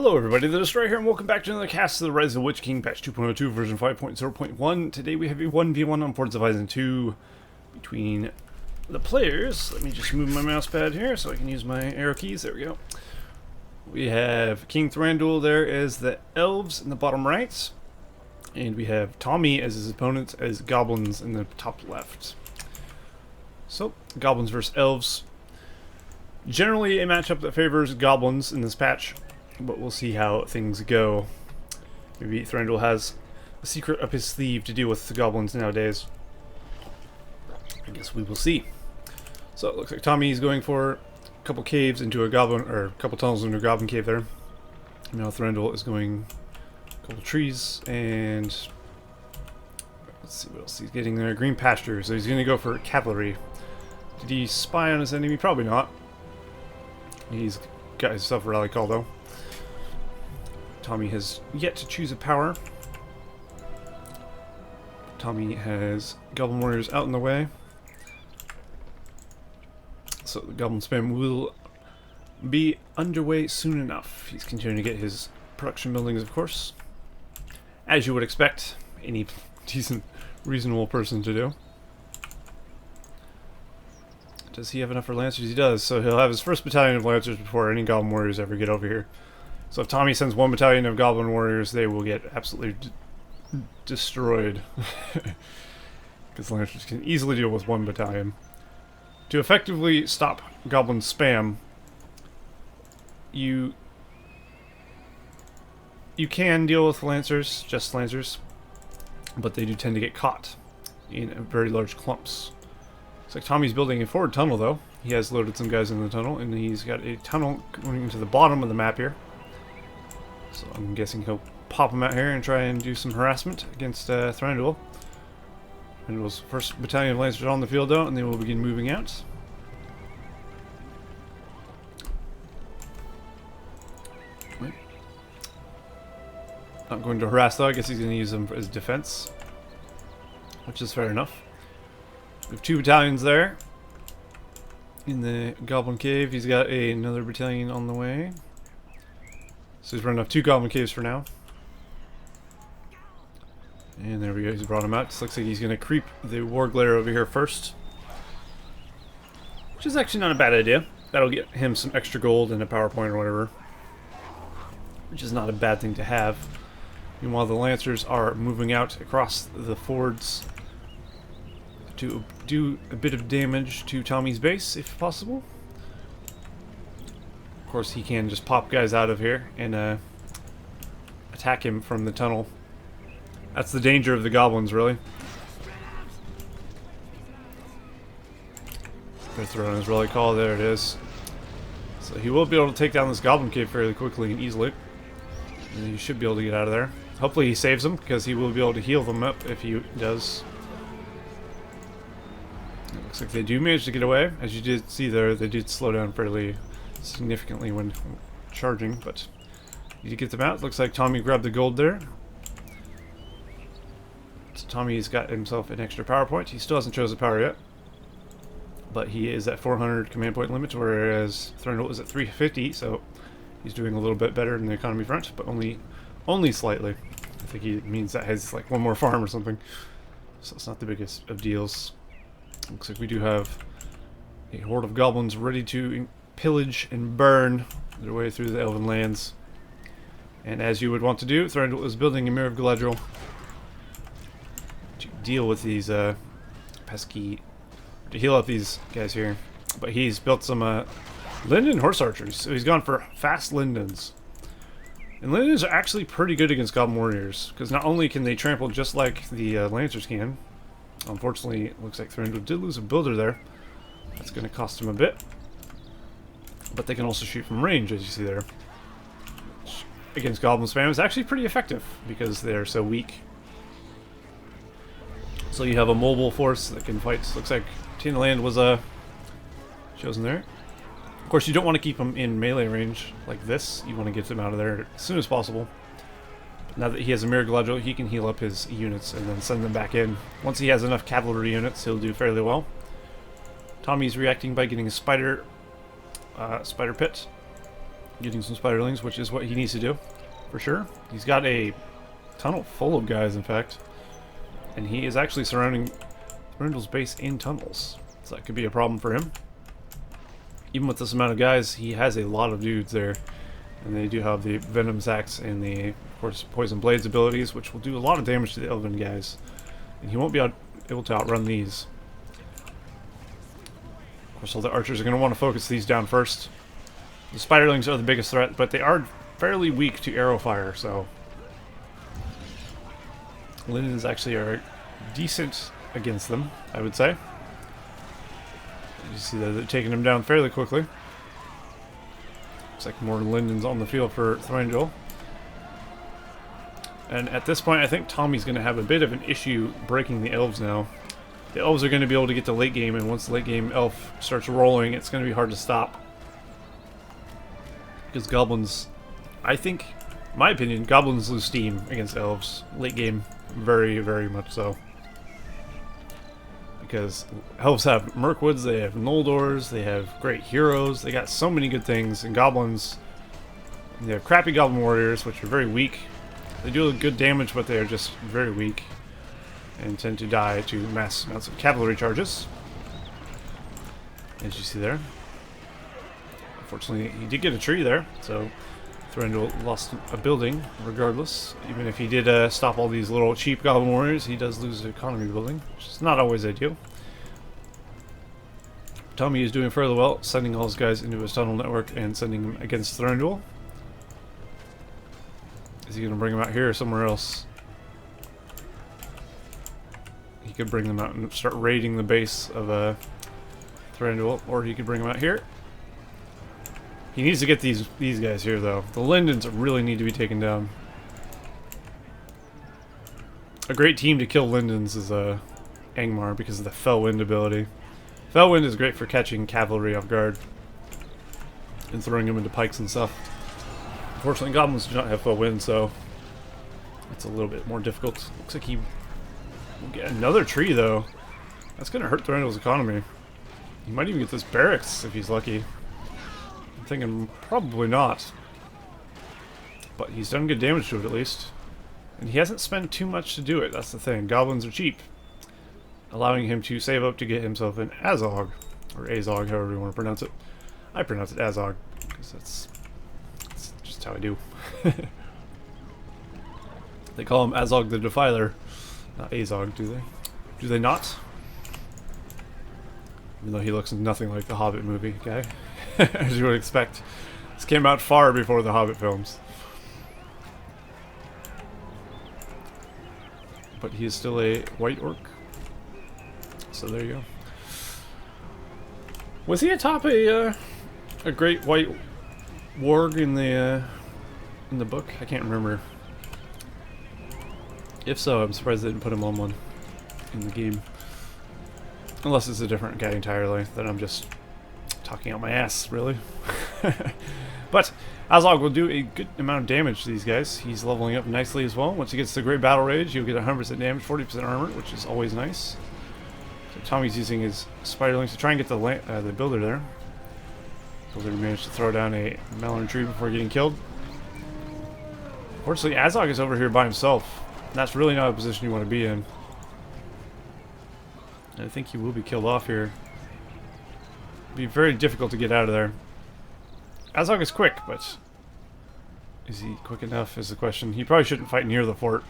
Hello everybody, the Destroyer here, and welcome back to another cast of the Rise of the Witch King, patch 2.02, version 5.0.1. Today we have a 1v1 on Forts of Isen II between the players. Let me just move my mouse pad here so I can use my arrow keys. There we go. We have King Thranduil there as the Elves in the bottom right, and we have Tommy as his opponent as Goblins in the top left. So, Goblins versus Elves. Generally a matchup that favors Goblins in this patch, but we'll see how things go. Maybe Thranduil has a secret up his sleeve to deal with the Goblins nowadays. I guess we will see. So it looks like Tommy's going for a couple caves into a Goblin, or a couple tunnels into a Goblin cave there. Now Thranduil is going a couple trees, and let's see what else he's getting there. Green pasture, so he's going to go for cavalry. Did he spy on his enemy? Probably not. He's got himself a rally call though. Tommy has yet to choose a power. Tommy has Goblin Warriors out in the way. So the Goblin spam will be underway soon enough. He's continuing to get his production buildings, of course. As you would expect any decent, reasonable person to do. Does he have enough for Lancers? He does, so he'll have his first battalion of Lancers before any Goblin Warriors ever get over here. So if Tommy sends one battalion of Goblin Warriors, they will get absolutely destroyed. Because Lancers can easily deal with one battalion. To effectively stop Goblin spam, you can deal with Lancers, just Lancers, but they do tend to get caught in very large clumps. Looks like Tommy's building a forward tunnel though. He has loaded some guys in the tunnel, and he's got a tunnel going into the bottom of the map here. So I'm guessing he'll pop him out here and try and do some harassment against Thranduil. Thranduil's first battalion of Lancers on the field though, and they will begin moving out. Wait. Not going to harass though, I guess he's going to use them for his defense. Which is fair enough. We have two battalions there. In the Goblin Cave, he's got another battalion on the way. So he's running off two Goblin Caves for now. And there we go, he's brought him out. Just looks like he's going to creep the Warglare over here first. Which is actually not a bad idea. That'll get him some extra gold and a power point or whatever. Which is not a bad thing to have. Meanwhile, the Lancers are moving out across the fords to do a bit of damage to Tommy's base, if possible. Of course, he can just pop guys out of here and attack him from the tunnel. That's the danger of the Goblins, really. They're throwing his rally call. There it is. So he will be able to take down this Goblin Cave fairly quickly and easily. And he should be able to get out of there. Hopefully he saves them, because he will be able to heal them up if he does. It looks like they do manage to get away. As you did see there, they did slow down fairly significantly when charging, but you get them out. Looks like Tommy grabbed the gold there. So Tommy's got himself an extra power point. He still hasn't chosen a power yet, but he is at 400 command point limit, whereas Thranduil is at 350, so he's doing a little bit better in the economy front, but only slightly. I think he means that has like one more farm or something, so it's not the biggest of deals. Looks like we do have a horde of goblins ready to pillage and burn their way through the Elven lands. And as you would want to do, Thranduil is building a Mirror of Galadriel to deal with these pesky, to heal up these guys here. But he's built some Linden horse archers, so he's gone for fast Lindens. And Lindens are actually pretty good against Goblin Warriors, because not only can they trample just like the Lancers can. Unfortunately, it looks like Thranduil did lose a builder there. That's going to cost him a bit. But they can also shoot from range, as you see there. Which, against Goblin spam is actually pretty effective, because they're so weak. So you have a mobile force that can fight. Looks like Tina Land was chosen there. Of course, you don't want to keep them in melee range like this. You want to get them out of there as soon as possible. Now that he has a Mirror Galadriel, he can heal up his units and then send them back in. Once he has enough cavalry units, he'll do fairly well. Tommy's reacting by getting a spider pit. getting some spiderlings, which is what he needs to do, for sure. He's got a tunnel full of guys, in fact. And he is actually surrounding Thranduil's base in tunnels. So that could be a problem for him. Even with this amount of guys, he has a lot of dudes there. And they do have the Venom Zax and the, of course, Poison Blades abilities, which will do a lot of damage to the Elven guys. And he won't be able to outrun these. Of course, all the archers are going to want to focus these down first. The spiderlings are the biggest threat, but they are fairly weak to arrow fire, so... Lindens actually are decent against them, I would say. You see that they're taking him down fairly quickly. Looks like more Lindens on the field for Thranduil. And at this point, I think Tommy's going to have a bit of an issue breaking the Elves now. The Elves are going to be able to get to late game, and once the late game Elf starts rolling, it's going to be hard to stop. Because Goblins, I think, in my opinion, Goblins lose steam against Elves late game. Very, very much so. Because Elves have Mirkwoods, they have Noldors, they have great heroes, they got so many good things, and Goblins, they have crappy Goblin Warriors, which are very weak. They do good damage, but they are just very weak, and tend to die to mass amounts of cavalry charges. As you see there. Unfortunately, he did get a tree there, so Thranduil lost a building, regardless. Even if he did stop all these little cheap Goblin Warriors, he does lose the economy building, which is not always ideal. Tommy is doing fairly well, sending all his guys into his tunnel network and sending them against Thranduil. Is he going to bring them out here or somewhere else? He could bring them out and start raiding the base of Thranduil, or he could bring them out here. He needs to get these guys here, though. The Lindens really need to be taken down. A great team to kill Lindens is Angmar because of the Fell Wind ability. Fell Wind is great for catching cavalry off guard and throwing them into pikes and stuff. Unfortunately, Goblins do not have Fell Wind, so it's a little bit more difficult. Looks like he will get another tree, though. That's going to hurt Thranduil's economy. He might even get this barracks if he's lucky. Thinking probably not, but he's done good damage to it at least, and he hasn't spent too much to do it. That's the thing. Goblins are cheap, allowing him to save up to get himself an Azog, or Azog, however you want to pronounce it. I pronounce it Azog because that's just how I do. They call him Azog the Defiler, not Azog, do they? Do they not? Even though he looks nothing like the Hobbit movie guy. As you would expect. This came out far before the Hobbit films. But he is still a white orc. So there you go. Was he atop a great white warg in the book? I can't remember. If so, I'm surprised they didn't put him on one in the game. Unless it's a different guy entirely, then I'm just talking out my ass, really. But Azog will do a good amount of damage to these guys. He's leveling up nicely as well. Once he gets to Great Battle Rage, you'll get 100% damage, 40% armor, which is always nice. So Tommy's using his spiderlings to try and get the builder there. Builder managed to throw down a melon tree before getting killed. Unfortunately, Azog is over here by himself. That's really not a position you want to be in. And I think he will be killed off here. Be very difficult to get out of there. Azog is quick, but is he quick enough is the question. He probably shouldn't fight near the fort.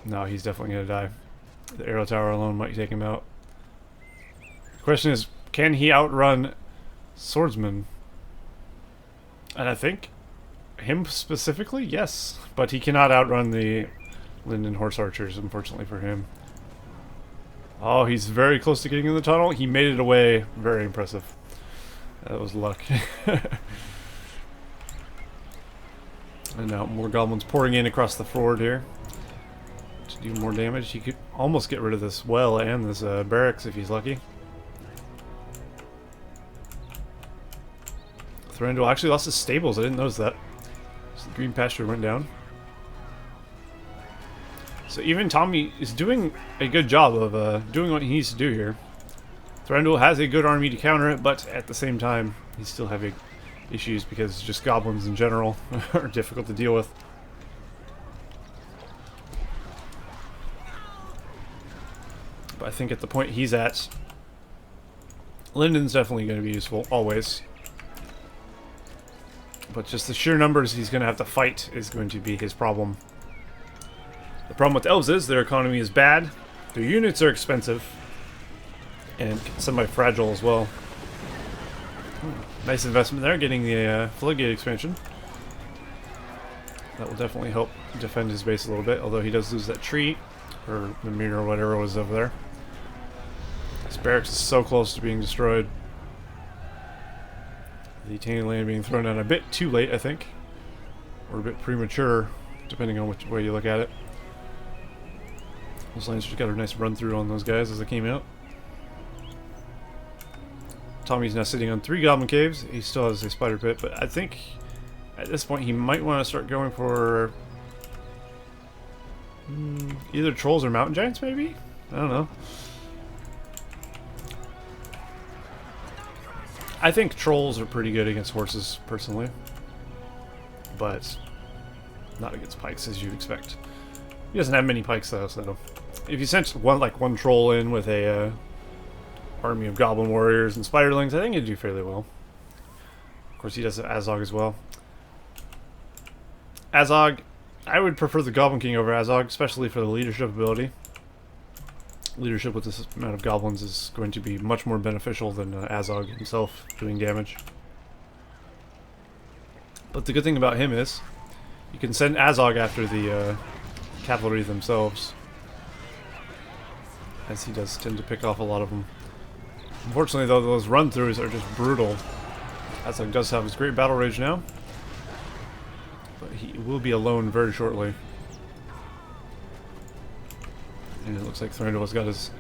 No, he's definitely going to die. The arrow tower alone might take him out. The question is, can he outrun swordsmen? And I think him specifically, yes. But he cannot outrun the Linden horse archers, unfortunately for him. Oh, he's very close to getting in the tunnel. He made it away. Very impressive. That was luck. And now more goblins pouring in across the ford here to do more damage. He could almost get rid of this well and this barracks if he's lucky. Thranduil actually lost his stables. I didn't notice that. So the green pasture went down. So even Tommy is doing a good job of doing what he needs to do here. Thranduil has a good army to counter it, but at the same time, he's still having issues because just goblins in general are difficult to deal with. But I think at the point he's at, Linden's definitely going to be useful, always. But just the sheer numbers he's going to have to fight is going to be his problem. The problem with Elves is their economy is bad, their units are expensive, and semi-fragile as well. Nice investment there, getting the floodgate expansion. That will definitely help defend his base a little bit, although he does lose that tree, or the mirror, or whatever was over there. This barracks is so close to being destroyed. The Tainted Land being thrown down a bit too late, I think. Or a bit premature, depending on which way you look at it. Those Lancers got a nice run through on those guys as they came out. Tommy's now sitting on 3 Goblin Caves. He still has a Spider Pit, but I think at this point he might want to start going for either Trolls or Mountain Giants, maybe? I don't know. I think Trolls are pretty good against horses, personally. But not against pikes, as you'd expect. He doesn't have many pikes, though, so if you sent one Troll in with a army of Goblin Warriors and Spiderlings, I think he'd do fairly well. Of course, he does have Azog as well. Azog, I would prefer the Goblin King over Azog, especially for the leadership ability. Leadership with this amount of goblins is going to be much more beneficial than Azog himself doing damage. But the good thing about him is you can send Azog after the cavalry themselves, as he does tend to pick off a lot of them. Unfortunately, though, those run-throughs are just brutal. Azog does have his great battle rage now, but he will be alone very shortly. And it looks like Thranduil's got his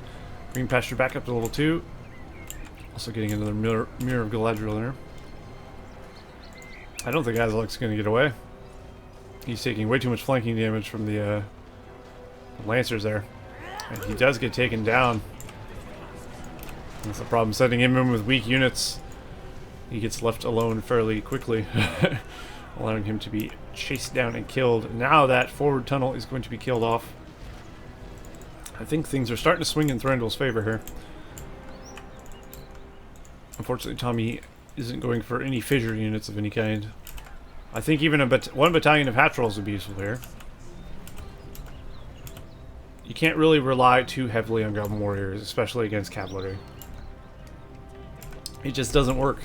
green pasture back up to level 2. Also getting another mirror of Galadriel there. I don't think Azog's going to get away. He's taking way too much flanking damage from the Lancers there. And he does get taken down. That's the problem, setting him in with weak units. He gets left alone fairly quickly, allowing him to be chased down and killed. Now that forward tunnel is going to be killed off. I think things are starting to swing in Thranduil's favor here. Unfortunately, Tommy isn't going for any fissure units of any kind. I think even one battalion of Hatrolls would be useful here. You can't really rely too heavily on Goblin Warriors, especially against cavalry. It just doesn't work.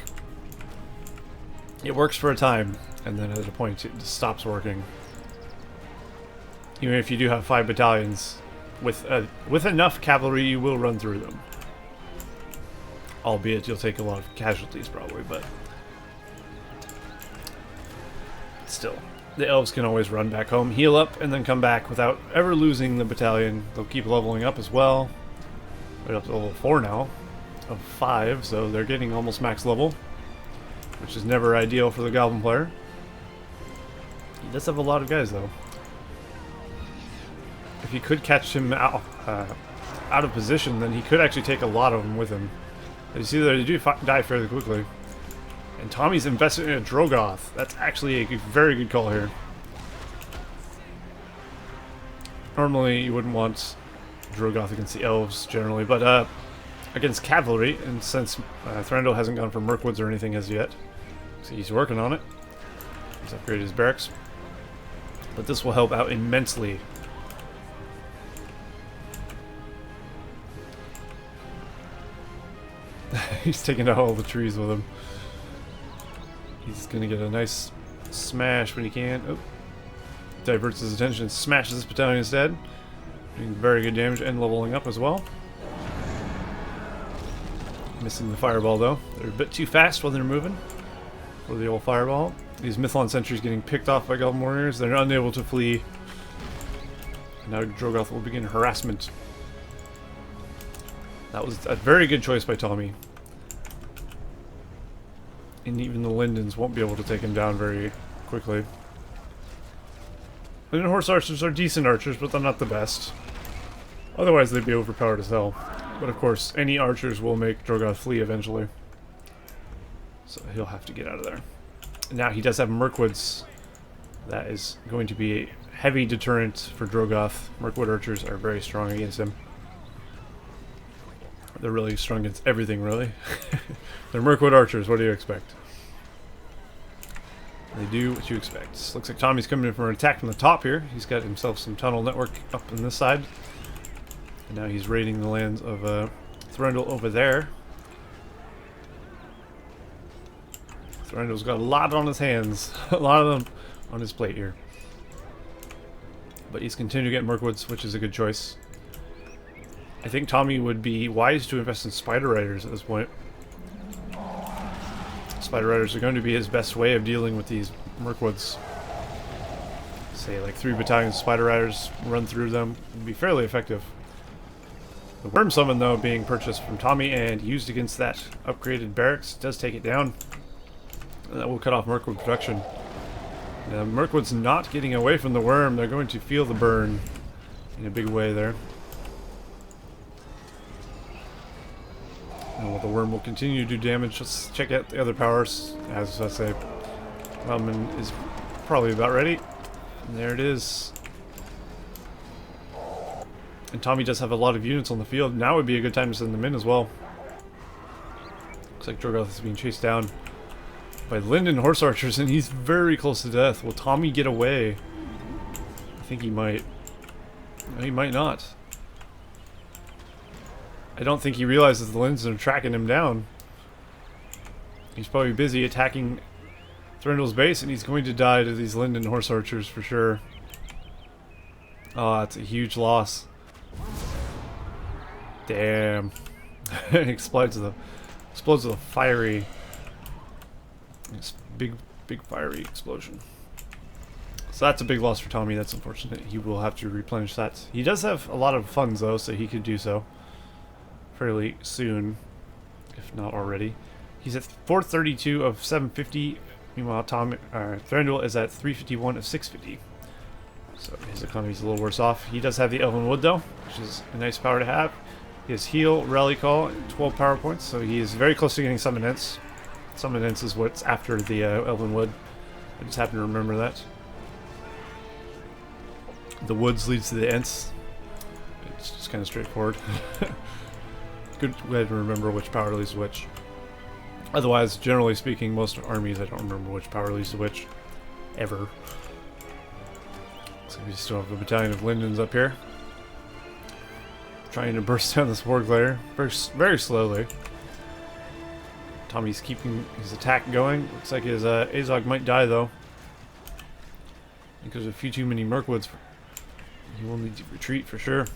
It works for a time, and then at a point it just stops working. Even if you do have 5 battalions, with enough cavalry, you will run through them. Albeit you'll take a lot of casualties probably, but still. The Elves can always run back home, heal up, and then come back without ever losing the battalion. They'll keep leveling up as well. Right up to level 4 now, of 5, so they're getting almost max level, which is never ideal for the Goblin player. He does have a lot of guys, though. If he could catch him out of position, then he could actually take a lot of them with him. But you see that they do die fairly quickly. And Tommy's invested in a Drogoth. That's actually a very good call here. Normally you wouldn't want Drogoth against the Elves generally, but against cavalry, and since Thranduil hasn't gone for Mirkwoods or anything as yet, so he's working on it. He's upgraded his barracks. But this will help out immensely. He's taking out all the trees with him. He's gonna get a nice smash when he can. Oh. Diverts his attention and smashes this battalion instead. Doing very good damage and leveling up as well. Missing the fireball though. They're a bit too fast while they're moving for the old fireball. These Mythlon sentries getting picked off by Goblin Warriors. They're unable to flee. Now Drogoth will begin harassment. That was a very good choice by Tommy. And even the Lindens won't be able to take him down very quickly. Linden Horse Archers are decent archers, but they're not the best. Otherwise they'd be overpowered as hell. But of course, any archers will make Drogoth flee eventually. So he'll have to get out of there. Now he does have Mirkwoods. That is going to be a heavy deterrent for Drogoth. Mirkwood archers are very strong against him. They're really strong against everything, really. They're Mirkwood archers, what do you expect? They do what you expect. Looks like Tommy's coming in for an attack from the top here. He's got himself some tunnel network up on this side. And now he's raiding the lands of Thranduil over there. Thranduil's got a lot on his hands. A lot of them on his plate here. But he's continuing to get Mirkwoods, which is a good choice. I think Tommy would be wise to invest in Spider Riders at this point. Spider Riders are going to be his best way of dealing with these Mirkwoods. Say like 3 battalions of Spider Riders, run through them, would be fairly effective. The Worm Summon, though, being purchased from Tommy and used against that upgraded barracks, does take it down. And that will cut off Mirkwood production. Now, Mirkwood's not getting away from the Worm. They're going to feel the burn in a big way there. And while the Worm will continue to do damage, let's check out the other powers. As I say, Wellman is probably about ready. And there it is. And Tommy does have a lot of units on the field. Now would be a good time to send them in as well. Looks like Drogoth is being chased down by Linden horse archers, and he's very close to death. Will Tommy get away? I think he might. No, he might not. I don't think he realizes the Lindens are tracking him down. He's probably busy attacking Thranduil's base, and he's going to die to these Linden horse archers for sure. Oh, that's a huge loss. Damn. It explodes with a fiery, big fiery explosion. So that's a big loss for Tommy. That's unfortunate. He will have to replenish that. He does have a lot of funds though, so he could do so fairly soon, if not already. He's at 432 of 750. Meanwhile, Thranduil is at 351 of 650. So his economy's a little worse off. He does have the Elven Wood though, which is a nice power to have. He has Heal, Rally Call, and 12 power points, so he is very close to getting Summon Ents. Summon Ents is what's after the Elven Wood. I just happen to remember that. The Woods leads to the Ents. It's just kind of straightforward. Good way to remember which power leads to which. Otherwise, generally speaking, most armies I don't remember which power leads to which. Ever. So we still have a battalion of Lindens up here. Trying to burst down this Warglare very slowly. Tommy's keeping his attack going. Looks like his Azog might die though. Because of a few too many Mirkwoods. He will need to retreat for sure.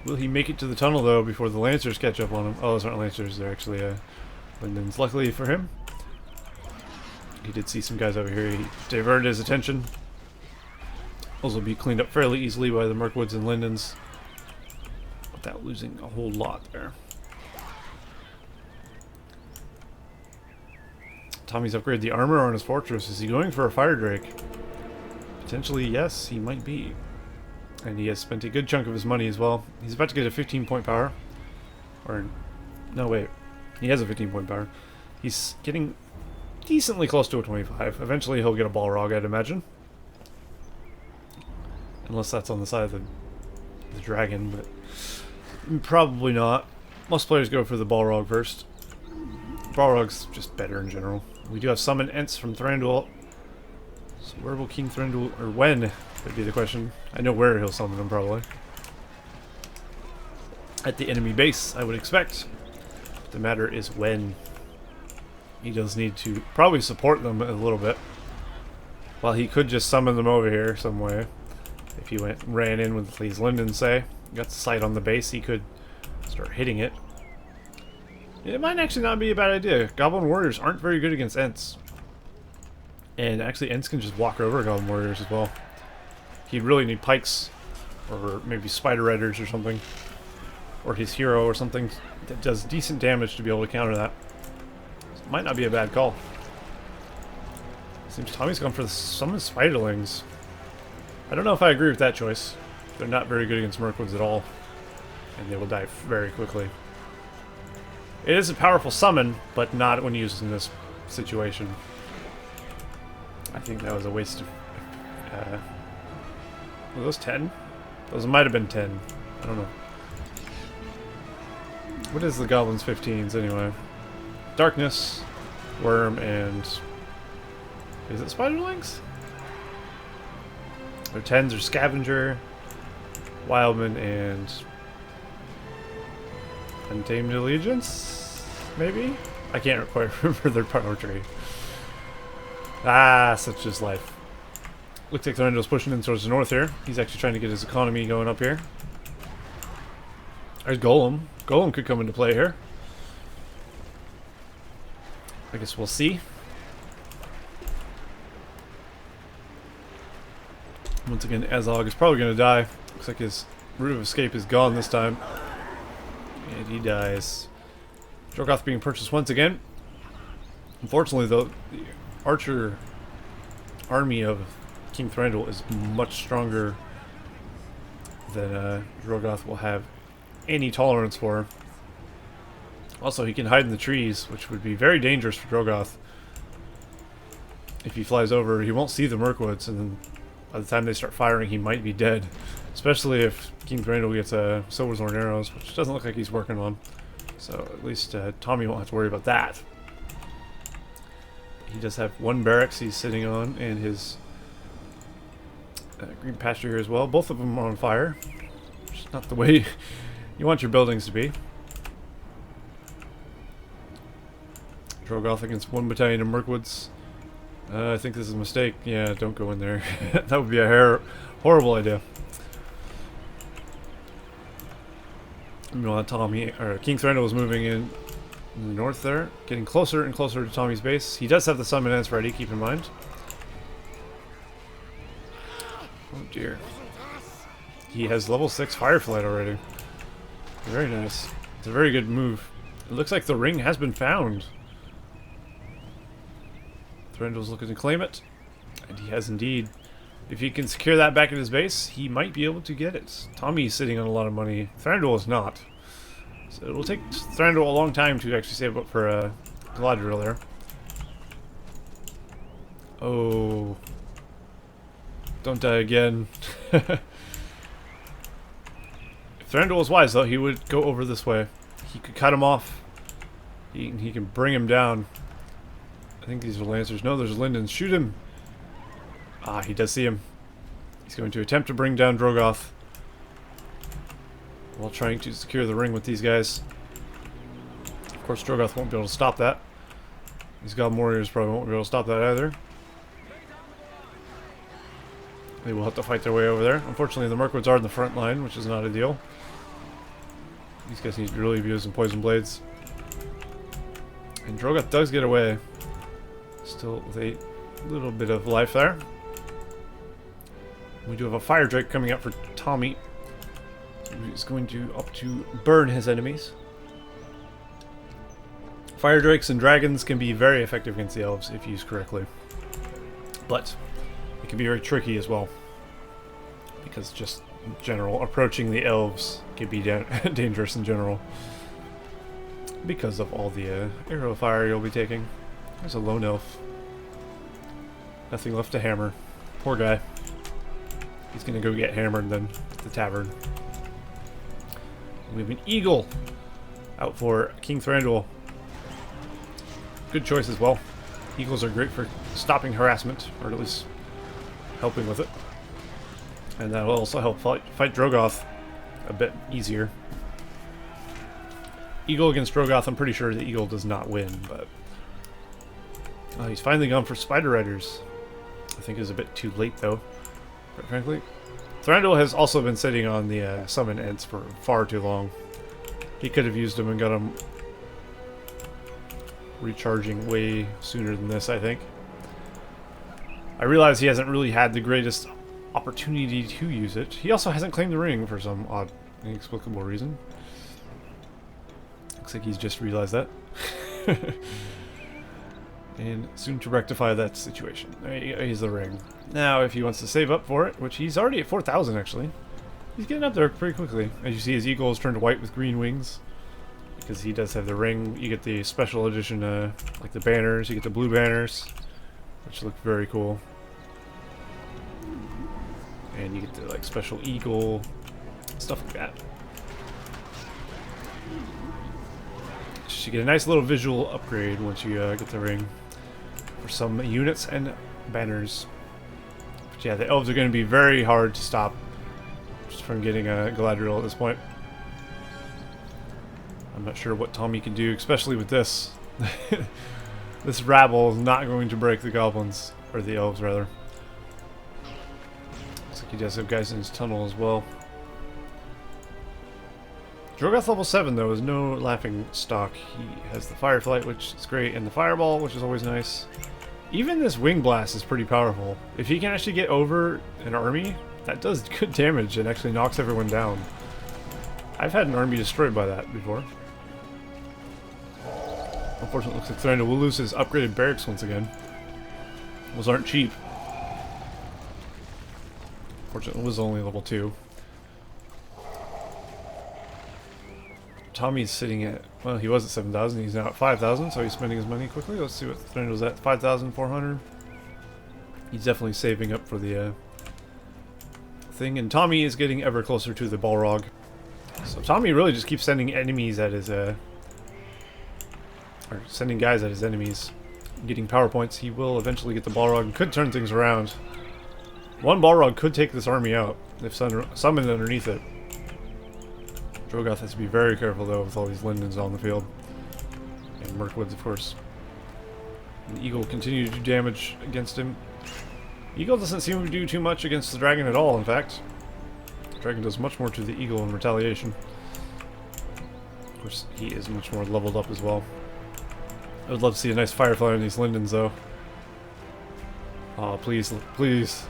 Will he make it to the tunnel though before the Lancers catch up on him? Oh, those aren't Lancers, they're actually Lindens. Luckily for him, he did see some guys over here. He diverted his attention. Those will be cleaned up fairly easily by the Mirkwoods and Lindens without losing a whole lot there. Tommy's upgraded the armor on his fortress. Is he going for a Fire Drake? Potentially, yes, he might be. And he has spent a good chunk of his money as well. He's about to get a 15-point power. Or, no, wait. He has a 15-point power. He's getting decently close to a 25. Eventually he'll get a Balrog, I'd imagine. Unless that's on the side of the dragon, but probably not. Most players go for the Balrog first. Balrog's just better in general. We do have Summon Ents from Thranduil. So where will King Thranduil, or when, would be the question. I know where he'll summon them, probably. At the enemy base, I would expect. But the matter is when. He does need to probably support them a little bit. Well, he could just summon them over here some way. If he ran in with these Lindens, say, got the sight on the base, he could start hitting it. It might actually not be a bad idea. Goblin Warriors aren't very good against Ents. And actually, Ents can just walk over Goblin Warriors as well. He'd really need Pikes, or maybe Spider Riders or something. Or his hero or something that does decent damage to be able to counter that. So it might not be a bad call. Seems Tommy's gone for some Spiderlings. I don't know if I agree with that choice. They're not very good against Mirkwoods at all. And they will die very quickly. It is a powerful summon, but not when used in this situation. I think that was a waste of... were those 10? Those might have been 10. I don't know. What is the Goblins 15s anyway? Darkness, Worm, and... is it Spiderlings? Their 10s are Scavenger, Wildman, and... Untamed Allegiance? Maybe? I can't quite remember their power tree. Ah, such is life. Looks like Thranduil's pushing in towards the north here. He's actually trying to get his economy going up here. There's Golem. Golem could come into play here. I guess we'll see. Once again, Azog is probably going to die. Looks like his route of escape is gone this time. And he dies. Drogoth being purchased once again. Unfortunately, though, the archer army of King Thranduil is much stronger than Drogoth will have any tolerance for. Also, he can hide in the trees, which would be very dangerous for Drogoth. If he flies over, he won't see the Mirkwoods, and then by the time they start firing, he might be dead. Especially if King Thranduil gets Silversworn arrows, which doesn't look like he's working on. So at least Tommy won't have to worry about that. He does have one barracks he's sitting on, and his green pasture here as well. Both of them are on fire. Which is not the way you want your buildings to be. Drogoth against one battalion of Mirkwoods. I think this is a mistake. Yeah, don't go in there. That would be a horrible idea. Meanwhile, King Thranduil is moving in the north there, getting closer and closer to Tommy's base. He does have the Summon Ants ready, keep in mind. Oh dear. He has level 6 Fireflight already. Very nice. It's a very good move. It looks like the ring has been found. Thranduil's looking to claim it. And he has indeed. If he can secure that back at his base, he might be able to get it. Tommy's sitting on a lot of money. Thranduil is not. So it will take Thranduil a long time to actually save up for a Galadriel there. Oh. Don't die again. If Thranduil was wise, though, he would go over this way. He could cut him off. He can bring him down. I think these are Lancers. No, there's Lindens. Shoot him! Ah, he does see him. He's going to attempt to bring down Drogoth while trying to secure the ring with these guys. Of course, Drogoth won't be able to stop that. These Goblin Warriors probably won't be able to stop that either. They will have to fight their way over there. Unfortunately, the Mirkwoods are in the front line, which is not ideal. These guys need to really be using Poison Blades. And Drogoth does get away. Still with a little bit of life there. We do have a Fire Drake coming up for Tommy. So he's going to opt to burn his enemies. Fire Drakes and Dragons can be very effective against the Elves if used correctly. But it can be very tricky as well. Because just in general, approaching the Elves can be dangerous in general. Because of all the arrow fire you'll be taking. There's a lone elf. Nothing left to hammer. Poor guy. He's gonna go get hammered then at the tavern. We have an eagle out for King Thranduil. Good choice as well. Eagles are great for stopping harassment, or at least helping with it. And that will also help fight Drogoth a bit easier. Eagle against Drogoth, I'm pretty sure the eagle does not win, but... he's finally gone for Spider Riders. I think it's a bit too late, though, quite frankly. Thranduil has also been sitting on the Summon Ents for far too long. He could have used them and got them recharging way sooner than this, I think. I realize he hasn't really had the greatest opportunity to use it. He also hasn't claimed the ring for some odd, inexplicable reason. Looks like he's just realized that. And soon to rectify that situation. Here's the ring. Now, if he wants to save up for it, which he's already at 4,000 actually. He's getting up there pretty quickly. As you see, his eagle is turned white with green wings. Because he does have the ring. You get the special edition, like the banners. You get the blue banners. which look very cool. And you get the like special eagle, stuff like that. You get a nice little visual upgrade once you get the ring for some units and banners. But yeah, the elves are going to be very hard to stop just from getting a Galadriel at this point. I'm not sure what Tommy can do, especially with this. This rabble is not going to break the goblins, or the elves rather. Looks like he does have guys in his tunnel as well. Drogoth level 7 though is no laughing stock. He has the Fireflight, which is great, and the Fireball, which is always nice. Even this Wing Blast is pretty powerful. If he can actually get over an army, that does good damage and actually knocks everyone down. I've had an army destroyed by that before. Unfortunately, it looks like Thranduil will lose his upgraded barracks once again. Those aren't cheap. Fortunately, it was only level 2. Tommy's sitting at, well, he was at 7,000, he's now at 5,000, so he's spending his money quickly. Let's see what Thranduil's at, 5,400. He's definitely saving up for the thing, and Tommy is getting ever closer to the Balrog. So Tommy really just keeps sending enemies at his, or sending guys at his enemies, getting power points. He will eventually get the Balrog and could turn things around. One Balrog could take this army out if summoned underneath it. Drogoth has to be very careful though with all these lindens on the field. And Mirkwoods, of course. And the Eagle will continue to do damage against him. Eagle doesn't seem to do too much against the dragon at all, in fact. The dragon does much more to the Eagle in retaliation. Of course, he is much more leveled up as well. I would love to see a nice Firefly on these lindens though. Oh, please, please.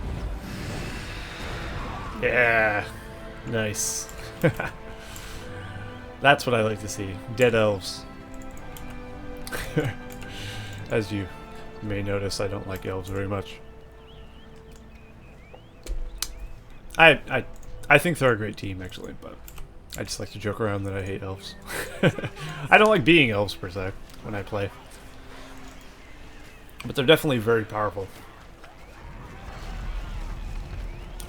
Yeah. Nice. That's what I like to see. Dead elves. As you may notice, I don't like elves very much. I think they're a great team, actually, but I just like to joke around that I hate elves. I don't like being elves, per se, when I play. But they're definitely very powerful.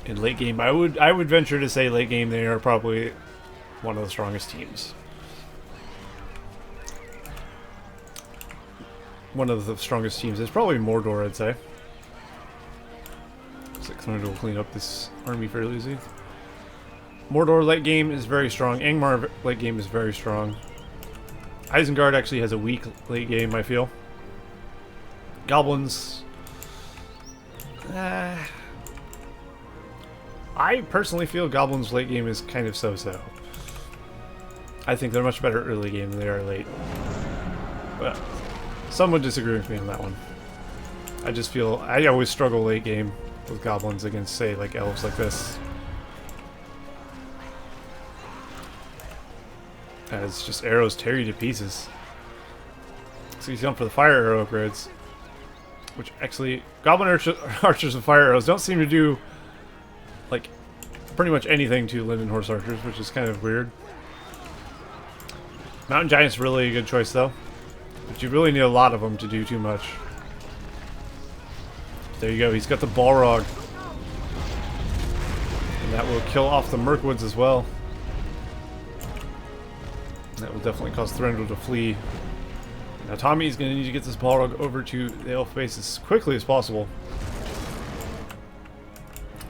In late game, I would venture to say late game they are probably one of the strongest teams. One of the strongest teams is probably Mordor, I'd say. 600 will clean up this army fairly easy. Mordor late game is very strong. Angmar late game is very strong. Isengard actually has a weak late game, I feel. Goblins. I personally feel Goblins late game is kind of so-so. I think they're much better early game than they are late. But some would disagree with me on that one. I just feel I always struggle late game with Goblins against, say, like elves like this. As just arrows tear you to pieces. So he's going for the fire arrow upgrades. Which actually, Goblin archers with fire arrows don't seem to do, like, pretty much anything to Linden Horse archers, which is kind of weird. Mountain Giant's really a good choice, though. But you really need a lot of them to do too much. There you go, he's got the Balrog. And that will kill off the Mirkwoods as well. That will definitely cause Thranduil to flee. Now Tommy's going to need to get this Balrog over to the elf base as quickly as possible.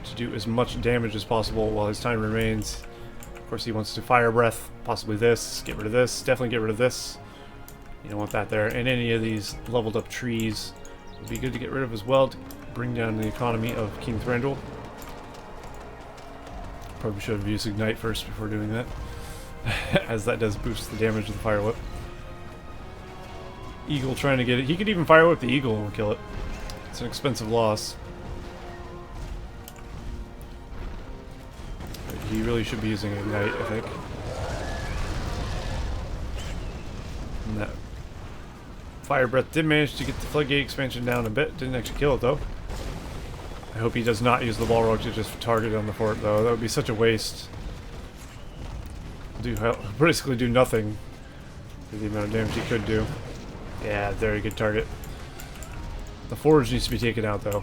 To do as much damage as possible while his time remains. Of course he wants to Fire Breath, possibly this, get rid of this, definitely get rid of this. You don't want that there. And any of these leveled up trees would be good to get rid of as well to bring down the economy of King Thranduil. Probably should have used Ignite first before doing that. As that does boost the damage of the Fire Whip. Eagle trying to get it. He could even Fire Whip the Eagle and kill it. It's an expensive loss. But he really should be using Ignite, I think. And that Fire Breath did manage to get the Floodgate expansion down a bit. Didn't actually kill it, though. I hope he does not use the Balrog to just target on the fort, though. That would be such a waste. Basically do nothing for the amount of damage he could do. Yeah, very good target. The forge needs to be taken out, though.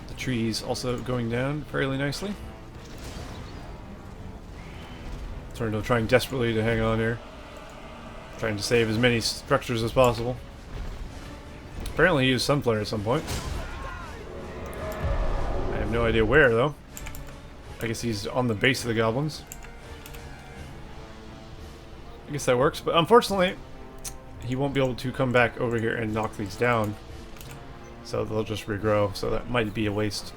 The tree's also going down fairly nicely. Turtle trying desperately to hang on here. Trying to save as many structures as possible. Apparently he used Sunflare at some point. I have no idea where, though. I guess he's on the base of the goblins. I guess that works, but unfortunately, he won't be able to come back over here and knock these down. So they'll just regrow, so that might be a waste.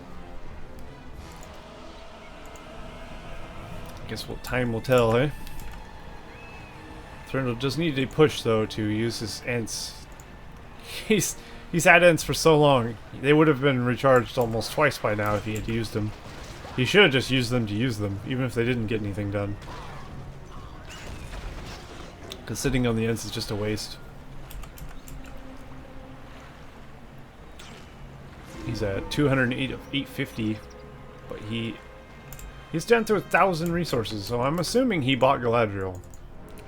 I guess time will tell, eh? Thurndle just needed a push, though, to use his Ents. He's had Ents for so long. They would have been recharged almost twice by now if he had used them. He should have just used them to use them, even if they didn't get anything done. Because sitting on the Ents is just a waste. He's at 208 of 850, but he's down to 1,000 resources, so I'm assuming he bought Galadriel.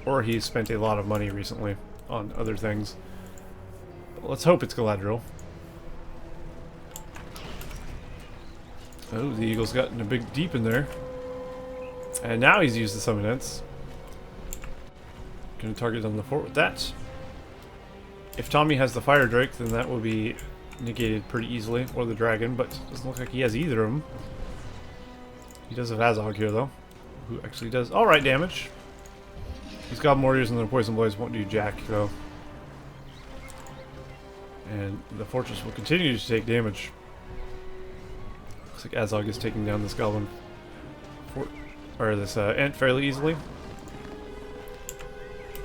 Or he spent a lot of money recently on other things. But let's hope it's Galadriel. Oh, the eagle's gotten a big deep in there. And now he's used the summon Ents. Gonna target on the fort with that. If Tommy has the Fire Drake, then that will be negated pretty easily. Or the dragon, but it doesn't look like he has either of them. He does have Azog here, though. Who actually does alright damage. These Goblin Warriors and their Poison Blades won't do jack, though. And the fortress will continue to take damage. Looks like Azog is taking down this Goblin fort, or this Ent fairly easily.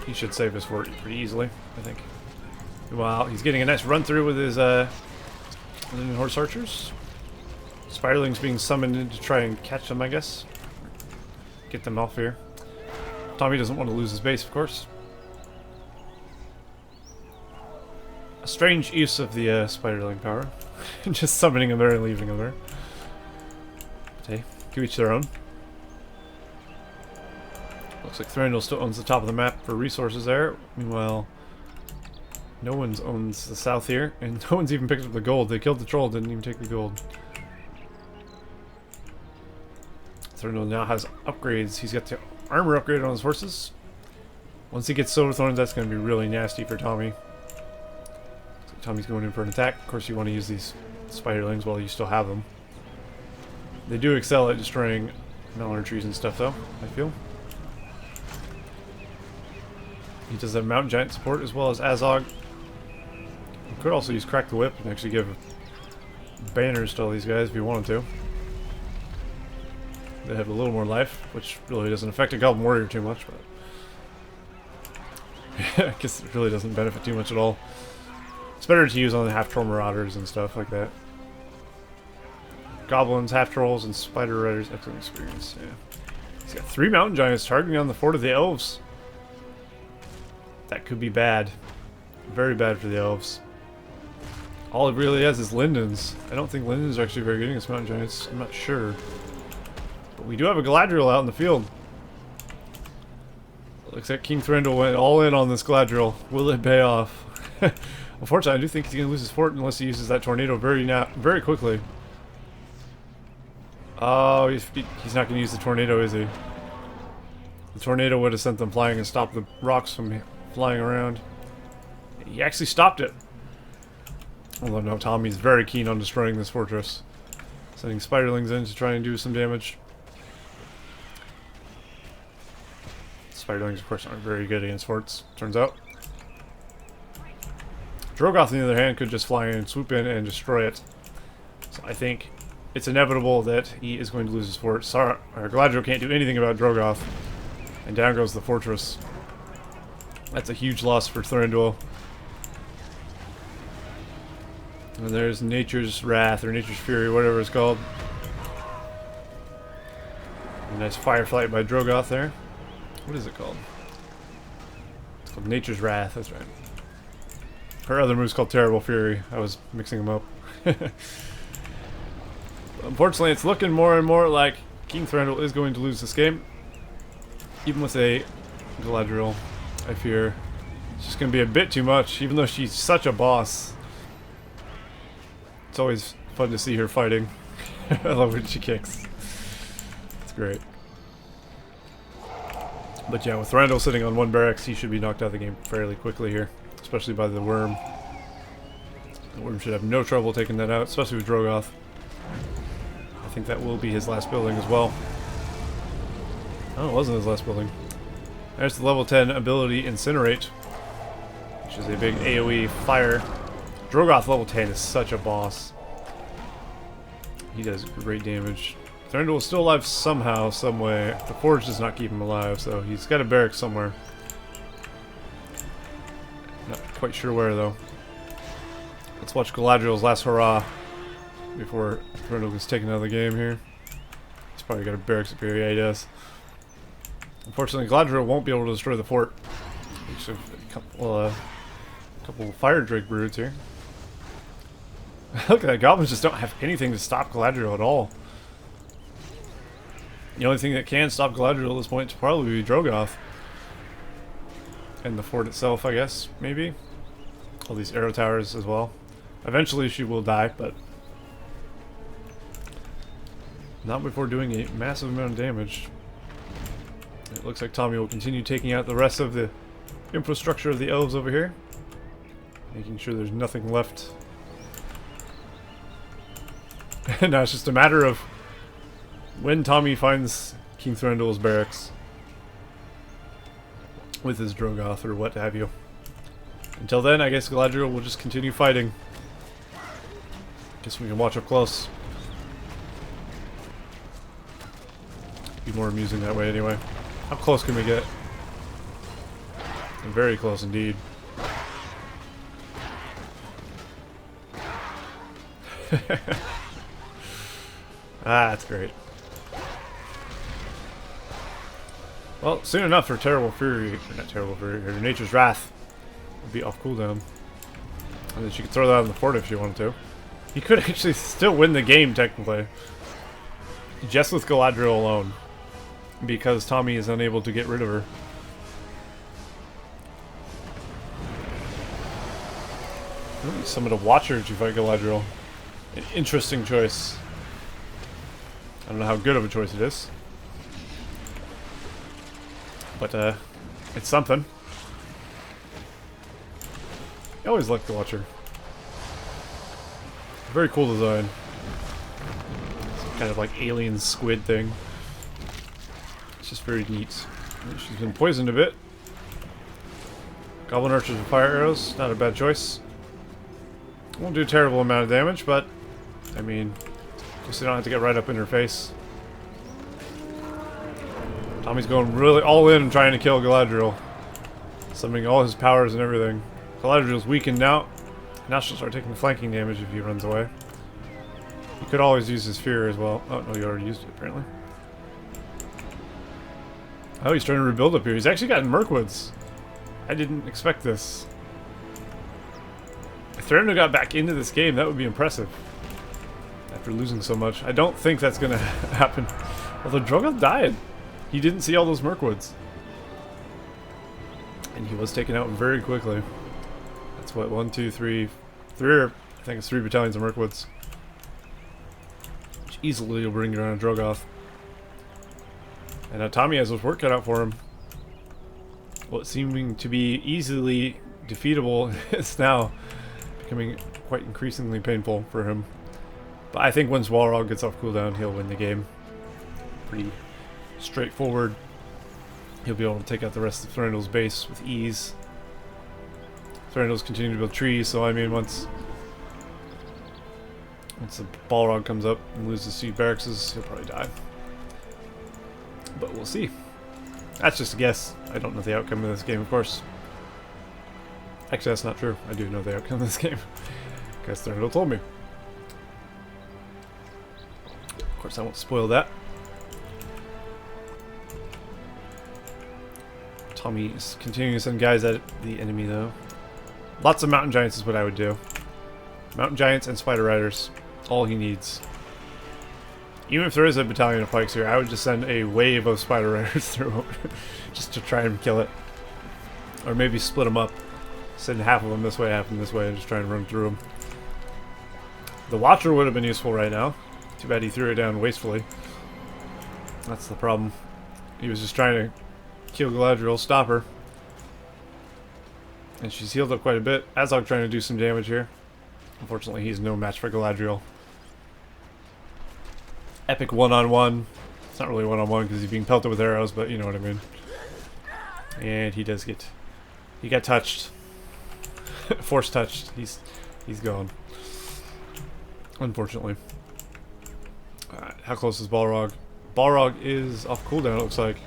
He should save his fort pretty easily, I think. Wow, he's getting a nice run through with his Horse Archers. Spiderlings being summoned in to try and catch them, I guess. Get them off here. Tommy doesn't want to lose his base, of course. A strange use of the Spiderling power. Just summoning them there and leaving them there. Okay, to each their own. Looks like Thranduil still owns the top of the map for resources there. Meanwhile, no one owns the south here, and no one's even picked up the gold. They killed the troll, didn't even take the gold. Thranduil now has upgrades. He's got the armor upgrade on his horses. Once he gets Silver Thorns, that's going to be really nasty for Tommy. So Tommy's going in for an attack. Of course, you want to use these Spiderlings while you still have them. They do excel at destroying Melon trees and stuff, though, I feel. He does have Mountain Giant support as well as Azog. You could also use Crack the Whip and actually give banners to all these guys if you wanted to. They have a little more life, which really doesn't affect a Goblin Warrior too much, but I guess it really doesn't benefit too much at all. It's better to use on the half-troll marauders and stuff like that. Goblins, half-trolls, and spider riders, excellent experience, yeah. He's got 3 Mountain Giants targeting on the fort of the Elves. That could be bad. Very bad for the Elves. All it really has is Lindens. I don't think Lindens are actually very good against Mountain Giants. I'm not sure. But we do have a Galadriel out in the field. Looks like King Thranduil went all in on this Galadriel. Will it pay off? Unfortunately, I do think he's going to lose his fort unless he uses that tornado very quickly. Oh, he's not going to use the tornado, is he? The tornado would have sent them flying and stopped the rocks from flying around. He actually stopped it. Although no, Tommy's very keen on destroying this fortress. Sending Spiderlings in to try and do some damage. Spiderlings, of course, aren't very good against forts, turns out. Drogoth, on the other hand, could just fly in, swoop in, and destroy it. So I think it's inevitable that he is going to lose his fort. Sorry, Galadriel can't do anything about Drogoth. And down goes the fortress. That's a huge loss for Thranduil. And there's Nature's Wrath, or Nature's Fury, whatever it's called. A nice fireflight by Drogoth there. What is it called? It's called Nature's Wrath, that's right. Her other move's called Terrible Fury. I was mixing them up. Unfortunately, it's looking more and more like King Thranduil is going to lose this game. Even with a Galadriel, I fear It's just going to be a bit too much, even though she's such a boss. It's always fun to see her fighting. I love when she kicks. It's great. But yeah, with Thranduil sitting on one barracks, he should be knocked out of the game fairly quickly here. Especially by the worm. The worm should have no trouble taking that out, especially with Drogoth. I think that will be his last building as well. Oh, it wasn't his last building. There's the level 10 ability Incinerate, which is a big AoE fire. Drogoth level 10 is such a boss. He does great damage. Thranduil is still alive somehow, some way. The Forge does not keep him alive, so he's got a barrack somewhere. Not quite sure where, though. Let's watch Galadriel's last hurrah before Thranduil gets taken out of the game here. He's probably got a barracks up here. Yeah, he does. Unfortunately, Galadriel won't be able to destroy the fort. We have a couple fire drake broods here. Look at that. Goblins just don't have anything to stop Galadriel at all. The only thing that can stop Galadriel at this point is probably be Drogoth. And the fort itself, I guess, maybe. All these arrow towers as well. Eventually she will die, but not before doing a massive amount of damage. It looks like Tommy will continue taking out the rest of the infrastructure of the elves over here. Making sure there's nothing left. And now it's just a matter of when Tommy finds King Thranduil's barracks. With his Drogoth or what have you. Until then, I guess Galadriel will just continue fighting. Guess we can watch up close. Be more amusing that way anyway. How close can we get? Very close indeed. That's great. Well, soon enough her Terrible Fury, or not Terrible Fury, her Nature's Wrath will be off cooldown. And then she could throw that on the fort if she wanted to. You could actually still win the game, technically. Just with Galadriel alone. Because Tommy is unable to get rid of her. Ooh, summon a Watcher to fight Galadriel. An interesting choice. I don't know how good of a choice it is. But, it's something. I always liked the Watcher. Very cool design. Some kind of like alien squid thing. It's just very neat. She's been poisoned a bit. Goblin archers with fire arrows, not a bad choice. Won't do a terrible amount of damage, but I mean, just so you don't have to get right up in her face. Tommy's going really all in trying to kill Galadriel. Summoning all his powers and everything. Galadriel's weakened now. Now she'll start taking flanking damage if he runs away. He could always use his fear as well. Oh, no, he already used it, apparently. Oh, he's trying to rebuild up here. He's actually gotten Mirkwoods. I didn't expect this. If Thranduil got back into this game, that would be impressive. After losing so much. I don't think that's going to happen. Although Drogoth died. He didn't see all those Mirkwoods. And he was taken out very quickly. That's what, 1, 2, 3, I think it's 3 battalions of Mirkwoods. Which easily will bring you around Drogoth. And now Tommy has his work cut out for him. What seeming to be easily defeatable is now becoming quite increasingly painful for him. But I think once Walrog gets off cooldown, he'll win the game. Pretty straightforward. He'll be able to take out the rest of Thranduil's base with ease. Thranduil's continuing to build trees, so I mean once the Balrog comes up and loses 2 barracks, he'll probably die. But we'll see. That's just a guess. I don't know the outcome of this game, of course. Actually, that's not true. I do know the outcome of this game. Because Thranduil told me. Of course, I won't spoil that. Tommy is continuing to send guys at the enemy, though. Lots of mountain giants is what I would do. Mountain giants and spider riders. All he needs. Even if there is a battalion of pikes here, I would just send a wave of spider riders through just to try and kill it. Or maybe split them up Send half of them this way, half of them this way, and just try and run through them. The Watcher would have been useful right now. Too bad he threw it down wastefully. That's the problem. He was just trying to kill Galadriel, stop her. And she's healed up quite a bit. Azog trying to do some damage here. Unfortunately, he's no match for Galadriel. Epic one-on-one. It's not really one-on-one because he's being pelted with arrows, but you know what I mean. And he does get... He got touched. Force touched. He's gone. Unfortunately. Alright, how close is Balrog? Balrog is off cooldown, it looks like.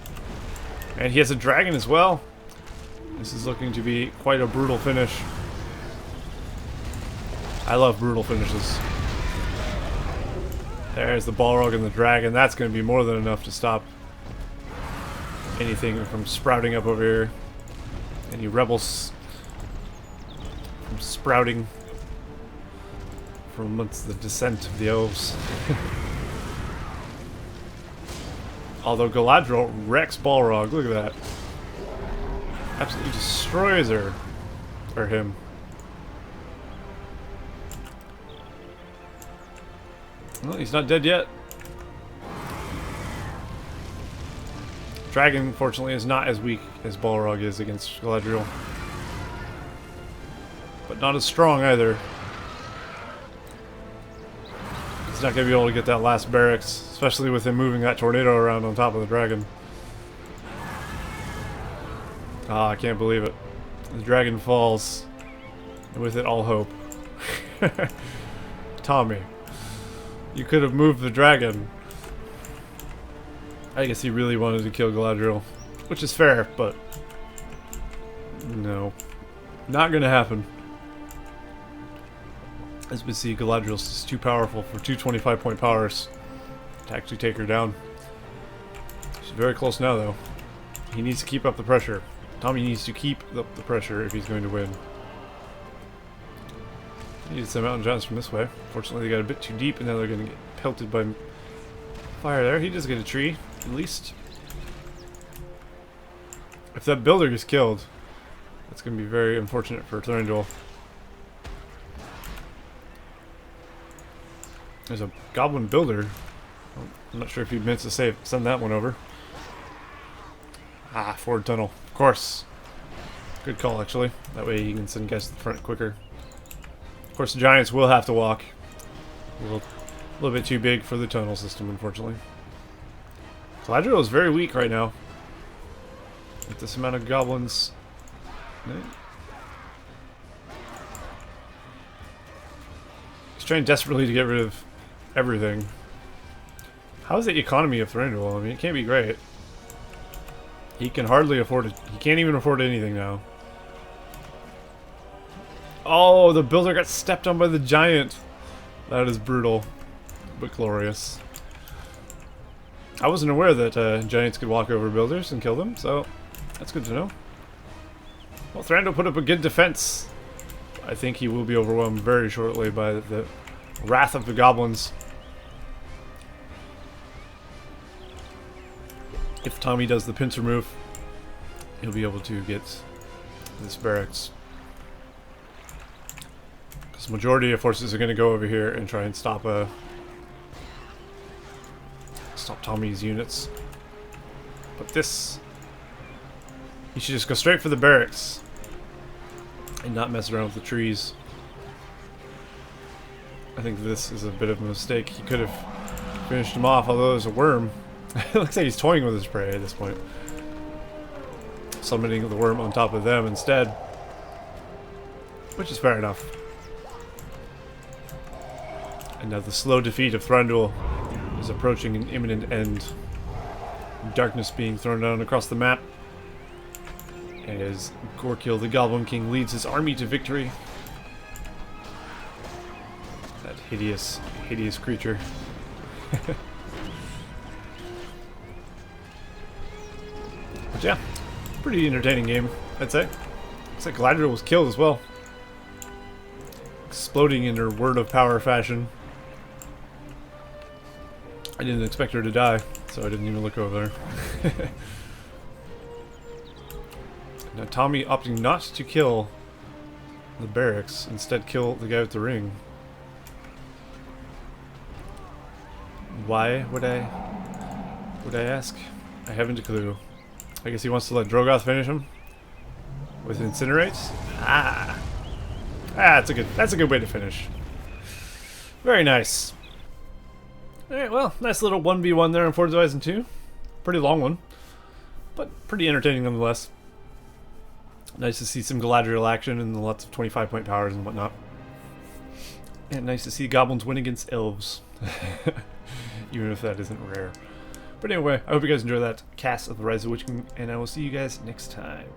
And he has a dragon as well. This is looking to be quite a brutal finish. I love brutal finishes. There's the Balrog and the dragon. That's going to be more than enough to stop anything from sprouting up over here. Any rebels from sprouting from amongst the descent of the elves. Although Galadriel wrecks Balrog. Look at that. Absolutely destroys her. Or him. Well, he's not dead yet. Dragon, fortunately, is not as weak as Balrog is against Galadriel. But not as strong either. He's not going to be able to get that last barracks, especially with him moving that tornado around on top of the dragon. Ah, I can't believe it. The dragon falls, and with it all hope. Tommy, you could have moved the dragon. I guess he really wanted to kill Galadriel, which is fair, but no, not gonna happen. As we see, Galadriel's just too powerful for two 25-point powers to actually take her down. She's very close now, though. He needs to keep up the pressure. Tommy needs to keep up the pressure if he's going to win. He needed some mountain giants from this way. Fortunately, they got a bit too deep, and now they're going to get pelted by fire there. He does get a tree, at least. If that builder gets killed, that's going to be very unfortunate for Thranduil. There's a goblin builder. I'm not sure if he meant to send that one over. Ah, forward tunnel. Of course. Good call, actually. That way he can send guys to the front quicker. Of course, the giants will have to walk. A little bit too big for the tunnel system, unfortunately. Galadriel is very weak right now. With this amount of goblins. He's trying desperately to get rid of everything. How's the economy of Thranduil? I mean, it can't be great. He can hardly afford it. He can't even afford anything now. Oh, the builder got stepped on by the giant. That is brutal, but glorious. I wasn't aware that giants could walk over builders and kill them, so that's good to know. Well, Thranduil put up a good defense. I think he will be overwhelmed very shortly by the wrath of the goblins. If Tommy does the pincer move, he'll be able to get this barracks. Because the majority of forces are going to go over here and try and stop Tommy's units. But this, he should just go straight for the barracks and not mess around with the trees. I think this is a bit of a mistake. He could have finished him off, although there's a worm. It looks like he's toying with his prey at this point. Summoning the worm on top of them instead. Which is fair enough. And now the slow defeat of Thranduil is approaching an imminent end. Darkness being thrown down across the map. As Gorkil the Goblin King leads his army to victory. That hideous, hideous creature. But yeah, pretty entertaining game, I'd say. Looks like Galadriel was killed as well. Exploding in her word of power fashion. I didn't expect her to die, so I didn't even look over there. Now Tommy opting not to kill the barracks. Instead, kill the guy with the ring. Why would I ask? I haven't a clue. I guess he wants to let Drogoth finish him with incinerates. That's a good way to finish. Very nice. All right, well, nice little 1v1 there in Fords of Isen II. Pretty long one, but pretty entertaining nonetheless. Nice to see some Galadriel action and lots of 25-point powers and whatnot. And nice to see Goblins win against Elves. Even if that isn't rare. But anyway, I hope you guys enjoy that cast of the Rise of the Witch King, and I will see you guys next time.